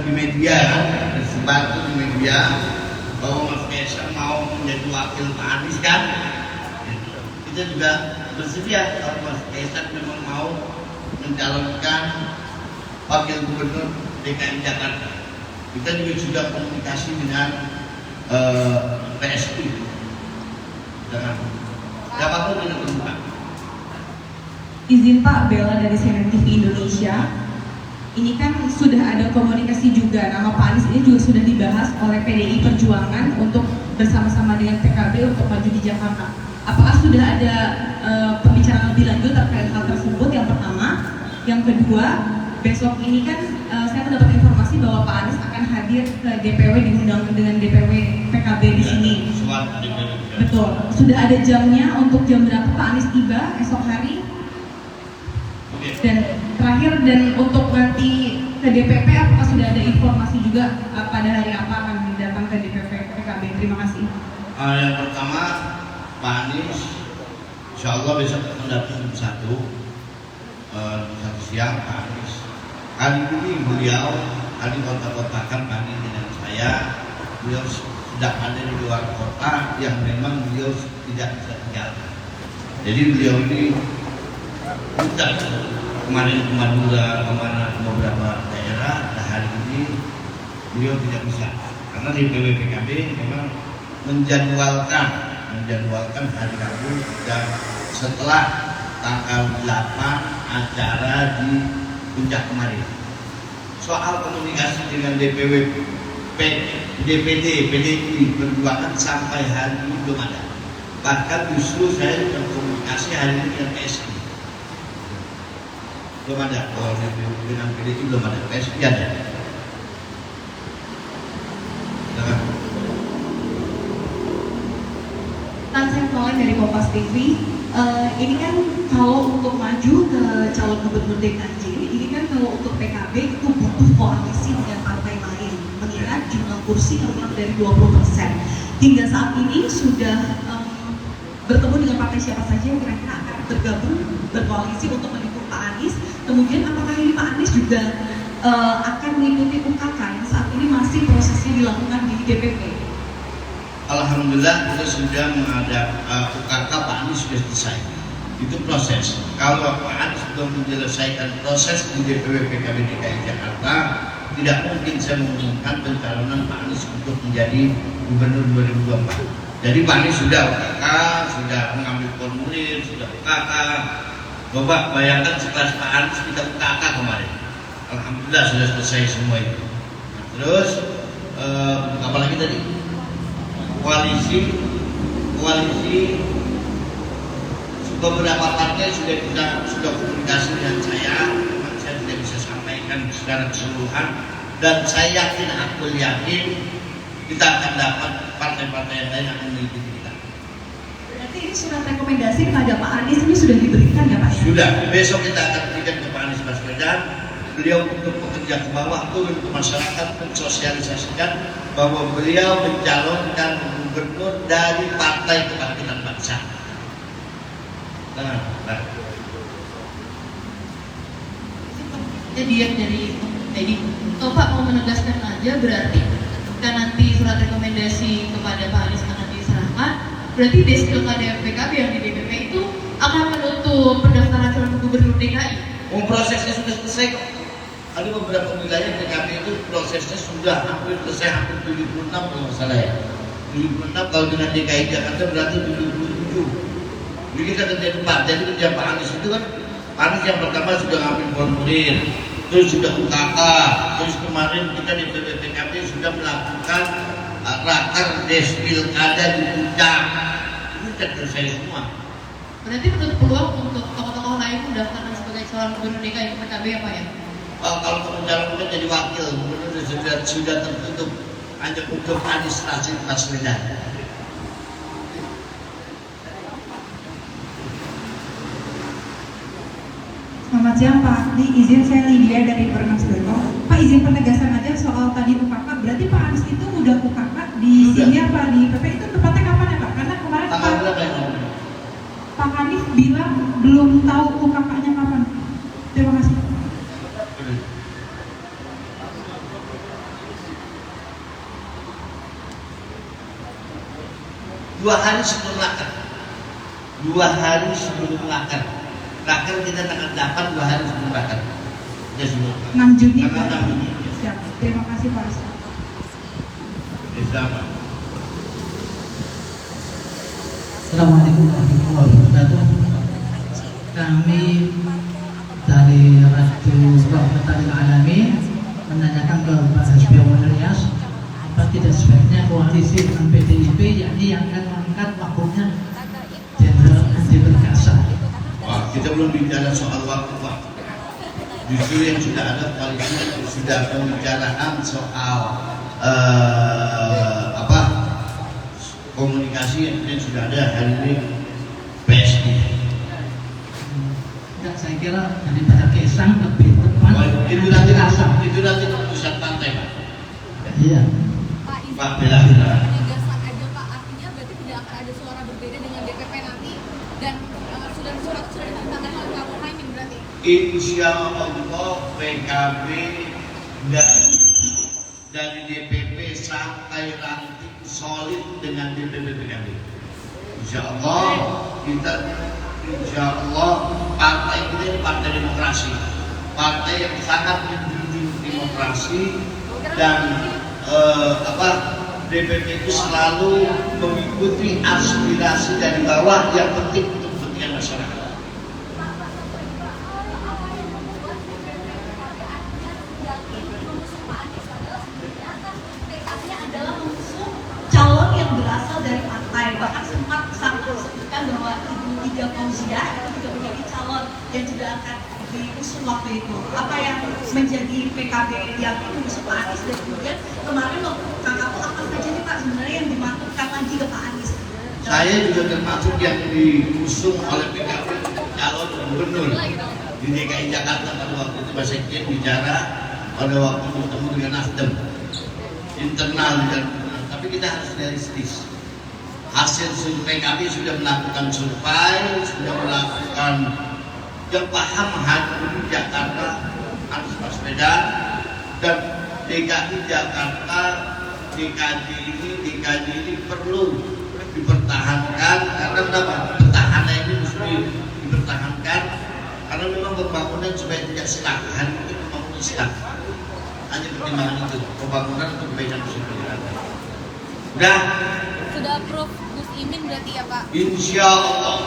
di media kan, tersebar tuh di media bahwa Mas Kaisang mau menjadi wakil Pak Anies kan. Kita juga bersedia kalau Mas Kaisang memang mau mencalonkan wakil gubernur DKI Jakarta. Kita juga sudah komunikasi dengan PSI dengan siapapun yang terbuka. Izin Pak, Bella dari CNN TV Indonesia. Ini kan sudah ada komunikasi juga, nama Pak Anies ini juga sudah dibahas oleh PDI Perjuangan untuk bersama-sama dengan PKB untuk maju di Jakarta. Apakah sudah ada pembicaraan lebih lanjut terkait hal tersebut? Yang pertama. Yang kedua, besok ini kan saya mendapat informasi bahwa Pak Anies akan hadir ke DPW, diundang dengan DPW PKB di sini. Betul. Sudah ada jamnya untuk jam berapa Pak Anies tiba esok hari? Dan terakhir, dan untuk nanti ke DPP apakah sudah ada informasi juga pada hari apa akan datang ke DPP PKB? Terima kasih. Yang pertama, Pak Anies insya Allah besok akan datang jam 1 siang. Pak Anies hari ini beliau tadi kontak-kontakan pagi dengan saya. Beliau sedang ada di luar kota yang memang beliau tidak bisa tinggalkan. Jadi beliau ini bukan kemarin ke Madura, kemana ke beberapa daerah. Nah, hari ini beliau tidak bisa karena di PKB memang menjadwalkan hari Rabu dan setelah tanggal 8 acara di Puncak kemarin. Soal komunikasi dengan DPW DPD PDI Perjuangan sampai hari ini belum ada. Bahkan justru saya berkomunikasi hari ini dengan PSI. Belum ada, kalau dengan PDI belum ada, PSI ada. Saya Nolen dari Kompas TV. Ini kan kalau untuk maju ke calon gubernur DKI, ini kan kalau untuk PKB itu butuh koalisi dengan partai lain, mengingat jumlah kursi kurang dari 20%. Hingga saat ini sudah bertemu dengan partai siapa saja yang kira-kira akan bergabung berkoalisi untuk mendukung Pak Anies. Kemudian apakah ini Pak Anies juga akan mengikuti UKK yang saat ini masih prosesnya dilakukan di DPP? Alhamdulillah kita sudah menghadap UKK Pak Anies sudah selesai. Itu proses. Kalau Pak Anies belum menyelesaikan proses di DPW PKB DKI Jakarta, tidak mungkin saya mengumumkan pencalonan Pak Anies untuk menjadi gubernur 2024. Jadi Pak Anies sudah UKK, sudah mengambil formulir, sudah UKK. Coba bayangkan setelah Pak Anies kita UKK kemarin. Alhamdulillah sudah selesai semua itu. Nah, terus apalagi tadi? Koalisi beberapa partai sudah komunikasi dengan saya. Memang saya tidak bisa sampaikan secara keseluruhan, dan saya yakin kita akan dapat partai-partai yang lain akan mengikuti kita. Berarti ini surat rekomendasi kepada Pak Anies ini sudah diberikan ya Pak? Sudah, besok kita akan berikan ke Pak Anies Baswedan. Beliau untuk bekerja ke bawah, turun ke masyarakat, mensosialisasikan bahwa beliau mencalonkan gubernur dari Partai Kebangkitan Bangsa. Jadi dari Pak mau menegaskan aja, berarti jika nanti surat rekomendasi kepada Pak Anies akan diserahkan, berarti Desil PKB yang di DPP itu akan menutup pendaftaran calon gubernur DKI. Prosesnya sudah selesai kok. Ada beberapa wilayah PKB itu prosesnya sudah hampir selesai, hampir 76 kalau nggak salah ya. 76 kalau dengan DKI Jakarta berarti 77. Jadi kita kerja cepat. Jadi kerja Pak Anies itu kan, Pak Anies yang pertama sudah ngambil formulir, terus sudah UKK, terus kemarin kita di PKB sudah melakukan raker Despilkada di Puncak. Itu sudah selesai semua. Berarti menurut peluang untuk tokoh-tokoh lain mendaftarkan sebagai calon gubernur DKI PKB ya Pak ya? Kalau calon gubernur jadi wakil gubernur sudah tertutup hanya untuk Anies Rashid Baswedan. Selamat siang Pak, izin saya Lydia dari Pernas.com. Pak, izin penegasan aja soal tadi UKK, berarti Pak Anies itu udah UKK di sini apa di PP itu tepatnya kapan ya Pak? Karena kemarin Pak Anies bilang belum tahu UKK-nya kapan. Terima kasih. 2 hari sebelum raker. 2 hari sebelum raker. Raker kita tanggal 8, 2 hari sebelum raker. Ya sebelum. 6 Juni. Tanggal 6 Juni. Siap. Terima kasih Pak Ustaz. Sama. Assalamualaikum warahmatullahi wabarakatuh. Kami dari Ratu Rahmatul Alamin menanyakan ke Pak Hasbiul Ilyas, apa tidak sebaiknya koalisi dengan PDIP, yakni yang akan mengangkat wakilnya Jenderal Andi Perkasa. Wah, kita belum bicara soal waktu, Pak. Justru yang sudah ada koalisi sudah pembicaraan soal komunikasi yang sudah ada hari ini PSI. Dan saya kira daripada Kaisang lebih tepat. Itu nanti keputusan partai, Pak. Iya. Pak Bela. Penegasan aja Pak, artinya berarti tidak akan ada suara berbeda dengan DPP nanti dan surat sudah ditandatangani oleh Pak Muhaimin berarti. Insya Allah PKB dan dari DPP sampai ranting solid dengan DPP PKB. Insya Allah partai kita ini partai demokrasi, partai yang sangat menjunjung demokrasi dan DPP itu selalu mengikuti aspirasi dari bawah yang penting untuk kepentingan masyarakat. Adalah mengusung calon yang berasal dari partai. Bahkan sempat sebutkan bahwa Ibu Ida Fauzia itu juga menjadi calon yang juga akan diusung waktu itu. Apa yang menjadi PKB yang mengusung Pak Anies, dan kemudian kemarin waktu KKP apa saja nih Pak sebenarnya yang dimaksudkan lagi ke Pak Anies? Saya juga termasuk yang diusung oleh PKB calon gubernur di DKI Jakarta pada waktu itu. Pak Sekjen bicara pada waktu bertemu dengan Nasdem internal dan tapi kita harus realistis. Hasil survei kami sudah melakukan survei, sudah melakukan yang paham hati Jakarta Anies Baswedan, dan DKI Jakarta DKI ini perlu dipertahankan. Karena kenapa? Petahana ini mesti dipertahankan karena memang pembangunan supaya tidak stuck. Hari ini pembangunan stuck. Hanya pertimbangan itu, pembangunan untuk kebaikan masyarakat. Udah. Sudah approve Gus Imin berarti ya Pak? Insya Allah